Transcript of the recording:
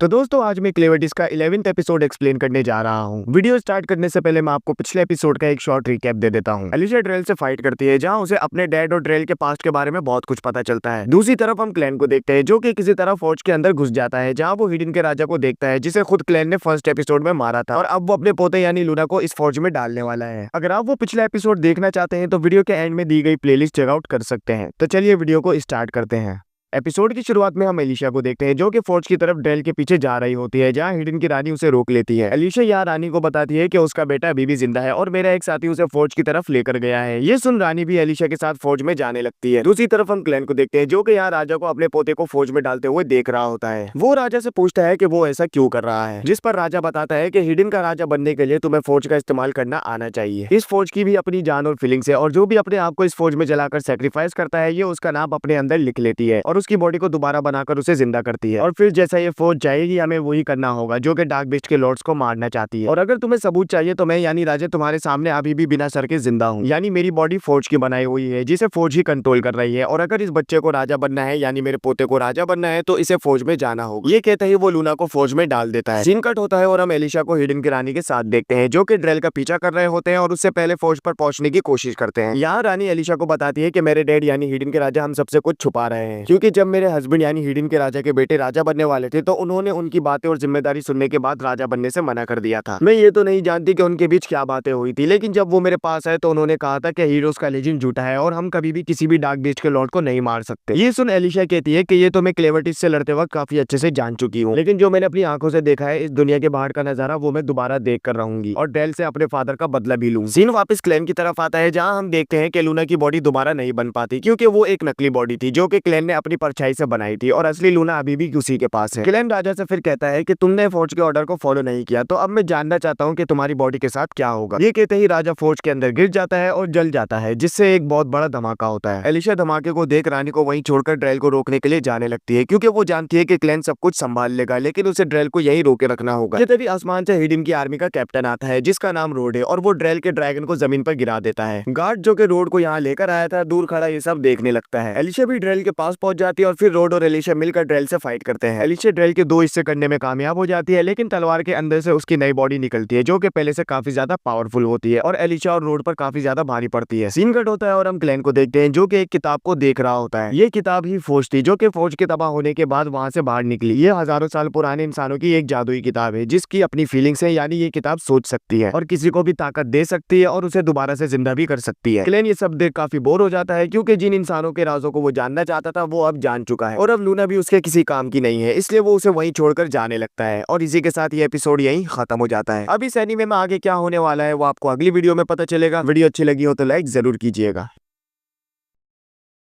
तो दोस्तों आज मैं क्लेवर्टिस का 11th एपिसोड एक्सप्लेन करने जा रहा हूँ। वीडियो स्टार्ट करने से पहले मैं आपको पिछले एपिसोड का एक शॉर्ट रिकैप दे देता हूँ। एलिशा ड्रेल से फाइट करती है जहाँ उसे अपने डैड और ड्रेल के पास्ट के बारे में बहुत कुछ पता चलता है। दूसरी तरफ हम क्लैन को देखते हैं जो कि किसी तरह फौज के अंदर घुस जाता है जहाँ वो हिडन के राजा को देखता है जिसे खुद क्लैन ने फर्स्ट एपिसोड में मारा था और अब वो अपने पोते यानी लूना को इस फौज में डालने वाला है। अगर आप वो पिछला एपिसोड देखना चाहते हैं तो वीडियो के एंड में दी गई प्लेलिस्ट चेकआउट कर सकते हैं। तो चलिए वीडियो को स्टार्ट करते हैं। एपिसोड की शुरुआत में हम एलिशा को देखते हैं जो कि फौज की तरफ ड्रेल के पीछे जा रही होती है जहां हिडन की रानी उसे रोक लेती है। एलिशा यहाँ रानी को बताती है कि उसका बेटा अभी भी जिंदा है और मेरा एक साथी उसे फौज की तरफ लेकर गया है। ये सुन रानी भी एलिशा के साथ फौज में जाने लगती है। दूसरी तरफ हम क्लैन को देखते हैं जो कि यहाँ राजा को अपने पोते को फौज में डालते हुए देख रहा होता है। वो राजा से पूछता है कि वो ऐसा क्यों कर रहा है, जिस पर राजा बताता है कि हिडन का राजा बनने के लिए तुम्हें फौज का इस्तेमाल करना आना चाहिए। इस फौज की भी अपनी जान और फीलिंग्स है और जो भी अपने आप को इस फौज में जलाकर सेक्रीफाइस करता है ये उसका नाम अपने अंदर लिख लेती है और उसकी बॉडी को दोबारा बनाकर उसे जिंदा करती है। और फिर जैसा ये फौज जाएगी हमें वही करना होगा जो कि डार्क बीस्ट के लॉर्ड्स को मारना चाहती है। और अगर तुम्हें सबूत चाहिए तो मैं यानी राजा तुम्हारे सामने अभी भी बिना सर के जिंदा हूँ, यानी मेरी बॉडी फौज की बनाई हुई है जिसे फौज ही कंट्रोल कर रही है। और अगर इस बच्चे को राजा बनना है यानी मेरे पोते को राजा बनना है तो इसे फौज में जाना होगा। ये कहते ही वो लूना को फौज में डाल देता है। सीन कट होता है और हम एलिशा को हिडन की रानी के साथ देखते हैं जो कि ड्रेल का पीछा कर रहे होते हैं और उससे पहले फौज पर पहुंचने की कोशिश करते हैं। यहाँ रानी एलिशा को बताती है कि मेरे डैड यानी हिडन के राजा हम सबसे कुछ छुपा रहे हैं, क्योंकि जब मेरे हस्बैंड यानी हिडन के राजा के बेटे राजा बनने वाले थे तो उन्होंने उनकी बातें और जिम्मेदारी सुनने के बाद राजा बनने से मना कर दिया था। मैं ये तो नहीं जानती कि उनके बीच क्या बातें हुई थी, लेकिन जब वो मेरे पास आए तो उन्होंने कहा था कि हीरोज का लेजेंड झूठा है और हम कभी भी किसी भी डार्क बीस्ट के लॉर्ड को नहीं मार सकते। ये सुन एलिशा कहती है कि ये तो मैं क्लेवर्टिस से लड़ते वक्त काफी अच्छे से जान चुकी हूँ, लेकिन जो मैंने अपनी आंखों से देखा है इस दुनिया के बाहर का नजारा वो मैं दोबारा देख कर रहूंगी और ड्रेल से अपने फादर का बदला भी लूंगी। सीन वापस क्लैन की तरफ आता है जहाँ हम देखते हैं कि लूना की बॉडी दोबारा नहीं बन पाती क्योंकि वो एक नकली बॉडी थी जो कि क्लैन ने अपनी परछाई से बनाई थी और असली लूना अभी भी उसी के पास है। क्लैन राजा से फिर कहता है कि तुमने फौज के ऑर्डर को फॉलो नहीं किया तो अब मैं जानना चाहता हूँ कि तुम्हारी बॉडी के साथ क्या होगा। ये कहते ही राजा फौज के अंदर गिर जाता है और जल जाता है जिससे एक बहुत बड़ा धमाका होता है। एलिशा धमाके को देख रानी को वहीं छोड़कर ड्रेल को रोकने के लिए जाने लगती है क्योंकि वो जानती है कि क्लैन सब कुछ संभाल लेगा, लेकिन उसे ड्रेल को यहीं रोके रखना होगा। ये तभी आसमान से हिडन की आर्मी का कैप्टन आता है जिसका नाम रोड है और वो ड्रेल के ड्रैगन को जमीन पर गिरा देता है। गार्ड जो कि रोड को यहाँ लेकर आया था दूर खड़ा ये सब देखने लगता है। एलिशा भी ड्रेल के पास पहुंच जाती है और फिर रोड और एलिशा मिलकर ड्रेल से फाइट करते हैं। एलिशा ड्रेल के दो हिस्से करने में कामयाब हो जाती है, लेकिन तलवार के अंदर से उसकी नई बॉडी निकलती है जो कि पहले से काफी ज्यादा पावरफुल होती है और एलिशा और रोड पर काफी ज्यादा भारी पड़ती है। सीन कट होता है और हम क्लैन को देखते हैं जो कि एक किताब को देख रहा होता है। ये किताब ही फौज थी जो कि फौज के तबाह होने के बाद वहां से बाहर निकली। ये हजारों साल पुराने इंसानों की एक जादुई किताब है जिसकी अपनी फीलिंग्स है, यानी ये किताब सोच सकती है और किसी को भी ताकत दे सकती है और उसे दोबारा से जिंदा भी कर सकती है। क्लैन ये सब देख काफी बोर हो जाता है क्योंकि जिन इंसानों के राजों को वो जानना चाहता था वो अब जान चुका है और अब लूना भी उसके किसी काम की नहीं है, इसलिए वो उसे वहीं छोड़कर जाने लगता है। और इसी के साथ ये एपिसोड यहीं खत्म हो जाता है। अब इस एनीमे में आगे क्या होने वाला है वो आपको अगली वीडियो में पता चलेगा। वीडियो अच्छी लगी हो तो लाइक जरूर कीजिएगा।